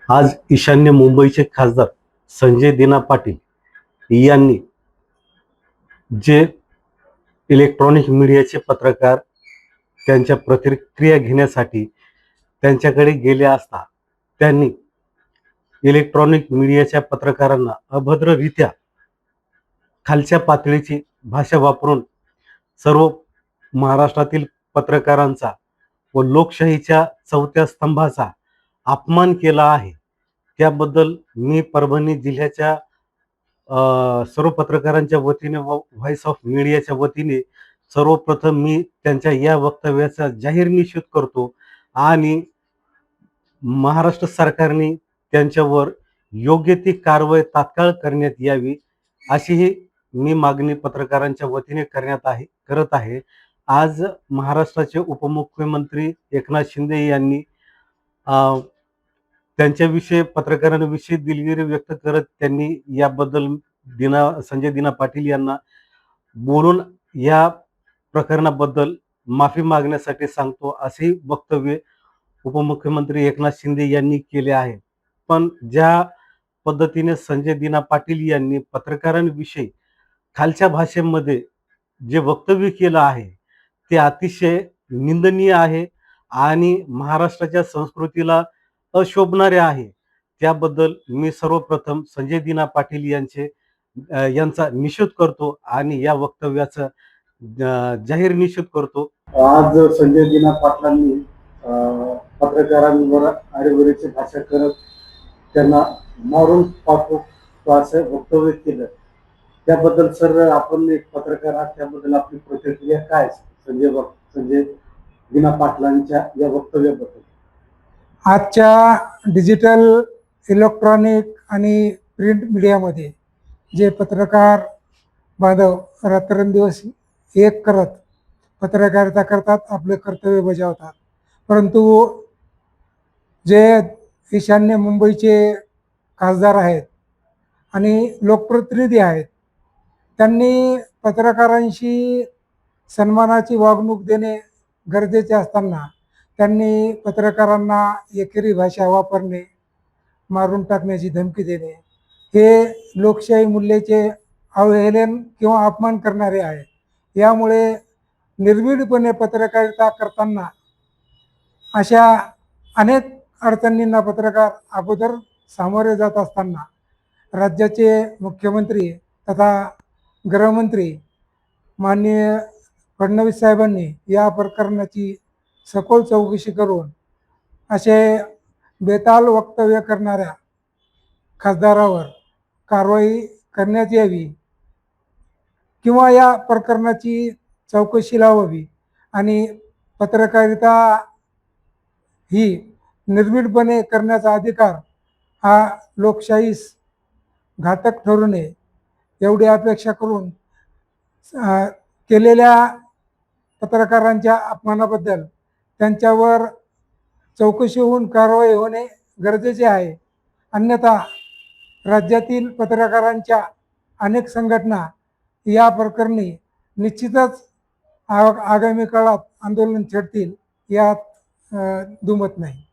आज ईशान्य मुंबईचे खासदार संजय दिना पाटील यांनी जे इलेक्ट्रॉनिक मीडियाचे पत्रकार त्यांच्या प्रतिक्रिया घेण्यासाठी त्यांच्याकडे गेले असता त्यांनी इलेक्ट्रॉनिक मीडियाच्या पत्रकारांना अभद्ररित्या खालच्या पातळीची भाषा वापरून सर्व महाराष्ट्रातील पत्रकारांचा व लोकशाहीच्या चौथ्या स्तंभाचा अपमान केला आहे। त्याबद्दल मी परभणी जिल्ह्याच्या सर्व पत्रकारांच्या वतीने व व्हॉइस ऑफ मीडियाच्या वतीने सर्वप्रथम मी त्यांच्या या वक्तव्याचा जाहीर निषेध करतो आणि महाराष्ट्र सरकारने त्यांच्यावर योग्य ती कारवाई तात्काळ करण्यात यावी अशीही मी मागणी पत्रकारांच्या वतीने करत आहे। आज महाराष्ट्राचे उपमुख्यमंत्री एकनाथ शिंदे यांनी त्यांच्याविषयी पत्रकारांविषयी दिलगिरी व्यक्त करत त्यांनी याबद्दल संजय दिना पाटील यांना बोलून या प्रकरणाबद्दल माफी मागण्यासाठी सांगतो असे वक्तव्य उपमुख्यमंत्री एकनाथ शिंदे यांनी केले आहे। पण ज्या पद्धतीने संजय दिना पाटील यांनी पत्रकारांविषयी खालच्या भाषेमध्ये जे वक्तव्य केलं आहे ते अतिशय निंदनीय आहे आणि महाराष्ट्राच्या संस्कृतीला अशोभणारे आहे। त्याबद्दल मी सर्वप्रथम संजय दिना पाटील यांचा निषेध करतो आणि या वक्तव्याचा जाहीर निषेध करतो। आज संजय दिना पाटलांनी पत्रकारांवर आरेवरीची भाषा करत त्यांना मारून टाकू असं वक्तव्य केलं। त्याबद्दल सर आपण एक पत्रकार आहात, त्याबद्दल आपली प्रतिक्रिया काय संजय दिना पाटलांच्या या वक्तव्याबद्दल? आजच्या डिजिटल इलेक्ट्रॉनिक आणि प्रिंट मीडियामध्ये जे पत्रकार बांधव रात्रंदिवस एक करत पत्रकारिता करतात, आपले कर्तव्य बजावतात, परंतु जे ईशान्य मुंबईचे खासदार आहेत आणि लोकप्रतिनिधी आहेत त्यांनी पत्रकारांशी सन्मानाची वागणूक देणे गरजेचे असताना त्यांनी पत्रकारांना एकेरी भाषा वापरणे, मारून टाकण्याची धमकी देणे हे लोकशाही मूल्याचे अवहेलन किंवा अपमान करणारे आहे। यामुळे निर्भीडपणे पत्रकारिता करताना अशा अनेक अडचणींना पत्रकार अगोदर सामोरे जात असताना राज्याचे मुख्यमंत्री तथा गृहमंत्री माननीय फडणवीस साहेबांनी या प्रकरणाची सखोल चौकशी करून असे बेताल वक्तव्य करणाऱ्या खासदारावर कारवाई करण्यात यावी किंवा या प्रकरणाची चौकशी लावावी आणि पत्रकारिता ही निर्भीडपणे करण्याचा अधिकार हा लोकशाहीस घातक ठरू नये एवढी अपेक्षा करून केलेल्या पत्रकारांच्या अपमानाबद्दल त्यांच्यावर चौकशी होऊन कारवाई होणे गरजेचे आहे। अन्यथा राज्यातील पत्रकारांच्या अनेक संघटना या प्रकरणी निश्चितच आगामी काळात आंदोलन छेडतील यात दुमत नाही।